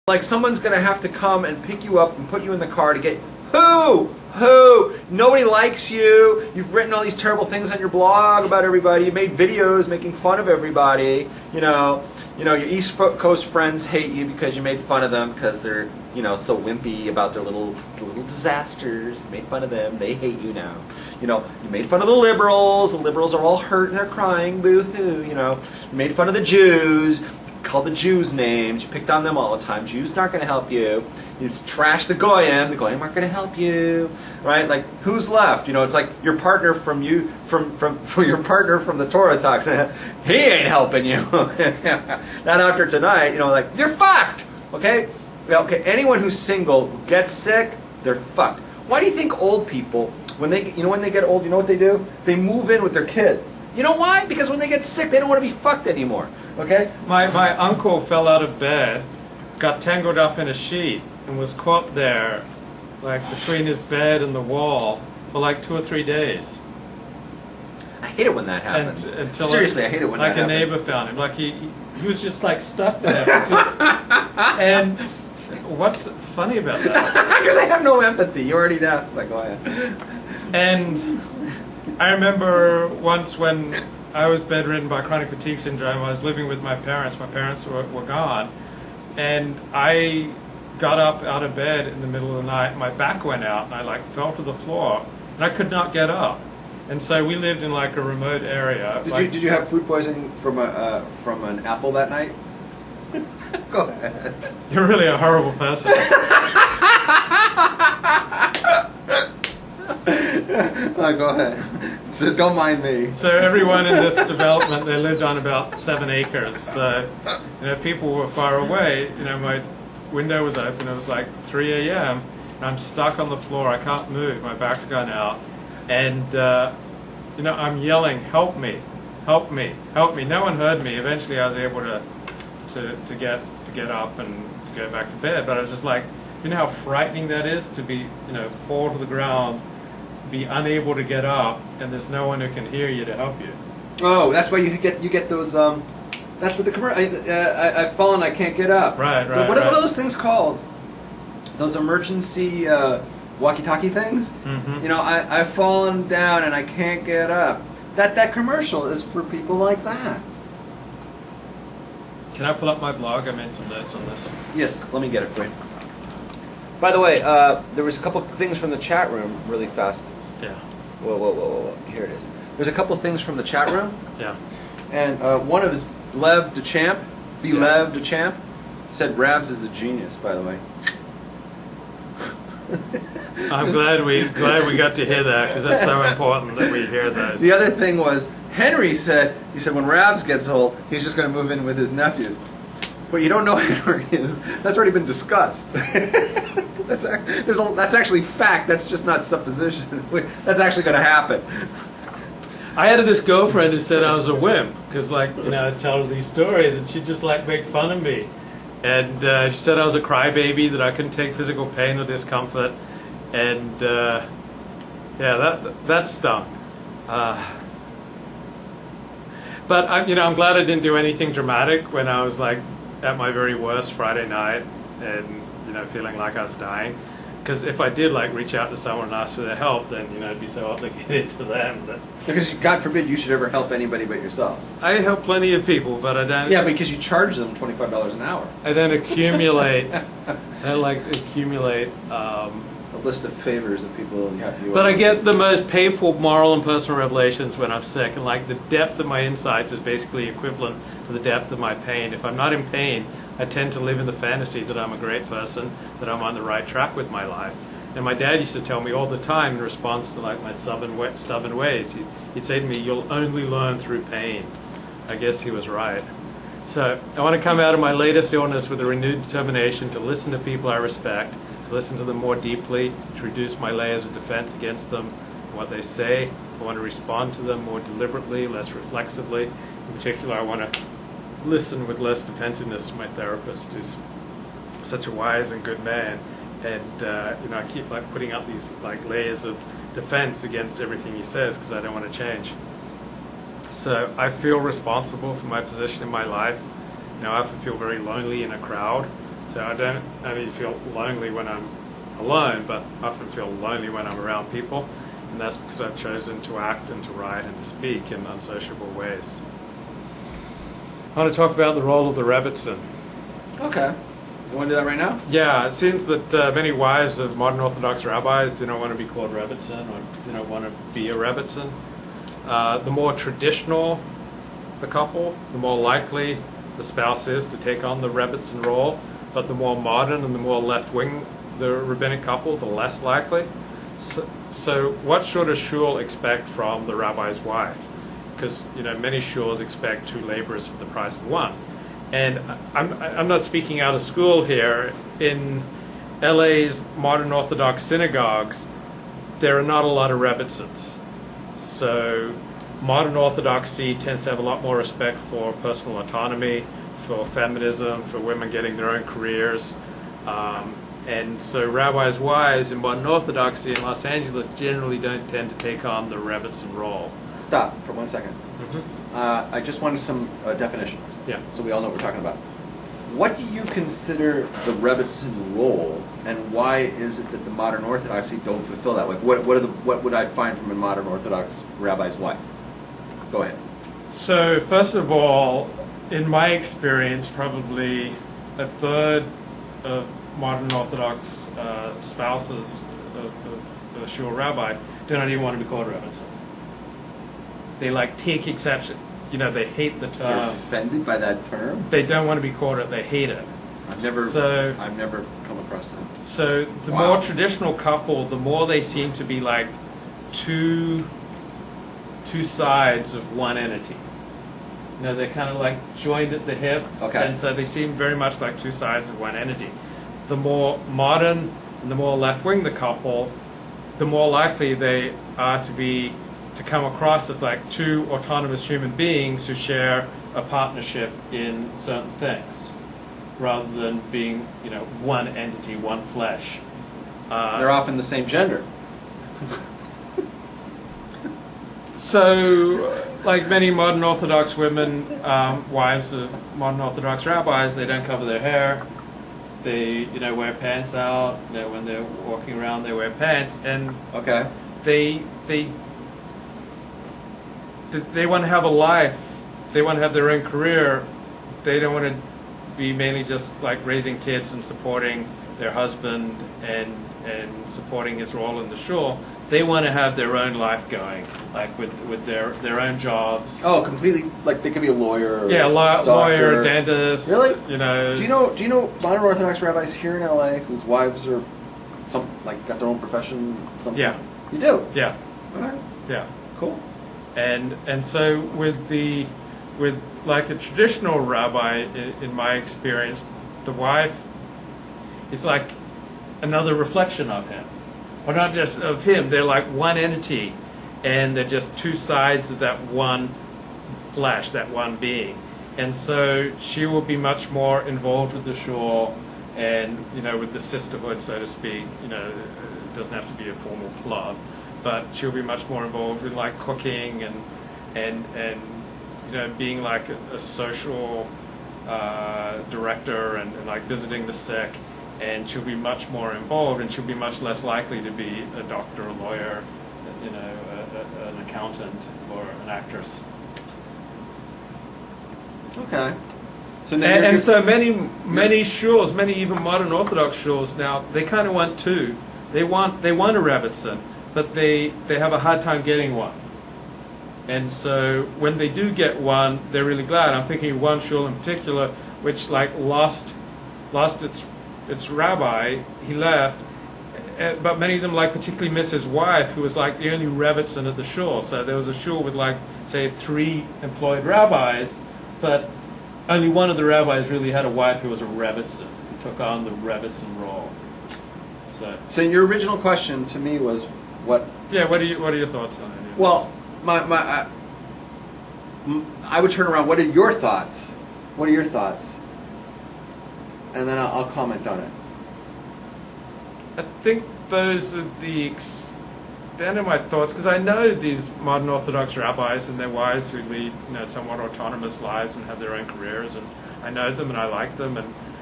Like someone's gonna have to come and pick you up and put you in the car to get who? Nobody likes you. You've written all these terrible things on your blog about everybody. You made videos making fun of everybody. You know your East Coast friends hate you because you made fun of them because they're so wimpy about their little disasters. You made fun of them. They hate you now. You made fun of the liberals. The liberals are all hurt and they're crying. Boo-hoo. You made fun of the Jews. Called the Jews names. You picked on them all the time. Jews aren't going to help you. You just trash the Goyim. The Goyim aren't going to help you, right? Like who's left? It's like your partner from your partner from the Torah talks. He ain't helping you. Not after tonight. Like you're fucked. Okay. Okay. Anyone who's single gets sick, they're fucked. Why do you think old people, when they get old, you know what they do? They move in with their kids. You know why? Because when they get sick, they don't want to be fucked anymore. Okay? My uncle fell out of bed, got tangled up in a sheet, and was caught there, like between his bed and the wall, for like 2 or 3 days. I hate it when that happens. Until seriously, I hate it when that happens. Like a neighbor found him. Like he was just like stuck there. And what's funny about that? Because I have no empathy. You already know. Like, go ahead. And I remember once when I was bedridden by chronic fatigue syndrome, I was living with my parents. My parents were gone. And I got up out of bed in the middle of the night. My back went out and I fell to the floor. And I could not get up. And so we lived in like a remote area. Did you have food poisoning from an apple that night? Go ahead. You're really a horrible person. Go ahead. So don't mind me. So everyone in this development, they lived on about 7 acres. So people were far away. My window was open. It was like 3 a.m. and I'm stuck on the floor. I can't move. My back's gone out, and I'm yelling, "Help me! Help me! Help me!" No one heard me. Eventually, I was able to get up and go back to bed. But I was just like, how frightening that is to be, fall to the ground, be unable to get up, and there's no one who can hear you to help you. Oh, that's why you get those. That's what the commercial. I've fallen. I can't get up. Right. What are those things called? Those emergency walkie-talkie things. Mm-hmm. I've fallen down and I can't get up. That commercial is for people like that. Can I pull up my blog? I made some notes on this. Yes, let me get it for you. By the way, there was a couple of things from the chat room really fast. Yeah. Whoa. Here it is. There's a couple of things from the chat room. Yeah. And one of is Lev DeChamp, DeChamp, said Rabs is a genius, by the way. I'm glad we got to hear that, because that's so important that we hear those. The other thing was, Henry said when Rabs gets old, he's just going to move in with his nephews. But you don't know Henry is. That's already been discussed. That's actually fact. That's just not supposition. That's actually going to happen. I had this girlfriend who said I was a wimp because, I tell her these stories, and she'd just make fun of me. And she said I was a crybaby, that I couldn't take physical pain or discomfort, and that stung. But I'm glad I didn't do anything dramatic when I was at my very worst Friday night, and feeling like I was dying. Because if I did reach out to someone and ask for their help, then it'd be so obligated to them. Because God forbid you should ever help anybody but yourself. I help plenty of people, but I don't. Yeah, because you charge them $25 an hour. I don't accumulate. A list of favors that people you have to do. But I get the most painful moral and personal revelations when I'm sick, and the depth of my insights is basically equivalent to the depth of my pain. If I'm not in pain, I tend to live in the fantasy that I'm a great person, that I'm on the right track with my life. And my dad used to tell me all the time in response to my stubborn ways, he'd say to me, "You'll only learn through pain." I guess he was right. So I want to come out of my latest illness with a renewed determination to listen to people I respect, to listen to them more deeply, to reduce my layers of defense against them, what they say. I want to respond to them more deliberately, less reflexively. In particular, I want to listen with less defensiveness to my therapist, who's such a wise and good man, and I keep putting up these layers of defense against everything he says because I don't want to change. So I feel responsible for my position in my life. I often feel very lonely in a crowd, So I don't only feel lonely when I'm alone, but often feel lonely when I'm around people, and that's because I've chosen to act and to write and to speak in unsociable ways. I want to talk about the role of the Rebbetzin. Okay. You want to do that right now? Yeah, it seems that many wives of modern Orthodox rabbis do not want to be called Rebbetzin or do not want to be a Rebbetzin. The more traditional the couple, the more likely the spouse is to take on the Rebbetzin role, but the more modern and the more left-wing the rabbinic couple, the less likely. So what should a shul expect from the rabbi's wife? Because many shuls expect 2 laborers for the price of 1. And I'm not speaking out of school here. In LA's modern Orthodox synagogues, there are not a lot of Rebbetzins. So modern Orthodoxy tends to have a lot more respect for personal autonomy, for feminism, for women getting their own careers. And so rabbis' wives in modern Orthodoxy in Los Angeles generally don't tend to take on the Rebbetzin role. Stop for 1 second. I just wanted some definitions. Yeah. So we all know what we're talking about. What do you consider the Rebbetzin role, and why is it that the modern Orthodoxy don't fulfill that? Like, what would I find from a modern Orthodox rabbi's wife? Go ahead. So first of all, in my experience, probably a third of modern Orthodox spouses of a shul rabbi do not even want to be called Rebbetzin. They take exception. They hate the term. They're offended by that term? They don't want to be called it. They hate it. I've never come across that. So the more traditional couple, the more they seem to be like two sides of one entity. They're kind of like joined at the hip. Okay. And so they seem very much like 2 sides of one entity. The more modern and the more left-wing the couple, the more likely they are to come across as like 2 autonomous human beings who share a partnership in certain things, rather than being, one entity, one flesh. They're often the same gender. So, like many modern Orthodox women, wives of modern Orthodox rabbis, they don't cover their hair. They, wear pants out. When they're walking around, they wear pants, and okay. They want to have a life. They want to have their own career. They don't want to be mainly just like raising kids and supporting their husband and supporting his role in the shul. They want to have their own life going, like with their own jobs. Oh, completely. Like they could be a lawyer. Yeah, lawyer, dentist. Really? Do you know modern Orthodox rabbis here in LA whose wives are got their own profession? Something? Yeah. You do? Yeah. All right. Yeah. Cool. And so with like a traditional rabbi, in my experience, the wife is like another reflection of him. Or not just of him, they're like one entity, and they're just 2 sides of that one flesh, that one being. And so she will be much more involved with the shul and, with the sisterhood, so to speak. It doesn't have to be a formal club, but she'll be much more involved in like cooking and being like a social director and like visiting the sick. And she'll be much more involved, and she'll be much less likely to be a doctor, a lawyer, an accountant, or an actress. Okay. So so many shuls, many even modern Orthodox shuls now, they kind of want 2. They want a Rebbetzin, but they have a hard time getting one. And so when they do get one, they're really glad. I'm thinking of one shul in particular, which lost its rabbi. He left, but many of them particularly miss his wife, who was the only Rebbetzin at the shul. So there was a shul with say 3 employed rabbis, but only one of the rabbis really had a wife who was a Rebbetzin, who took on the Rebbetzin role. So your original question to me was what? Yeah, what are your thoughts on it? Well, I would turn around. What are your thoughts? What are your thoughts? And then I'll comment on it. I think those are the extent of my thoughts, because I know these modern Orthodox rabbis and their wives who lead somewhat autonomous lives and have their own careers, and I know them and I like them, and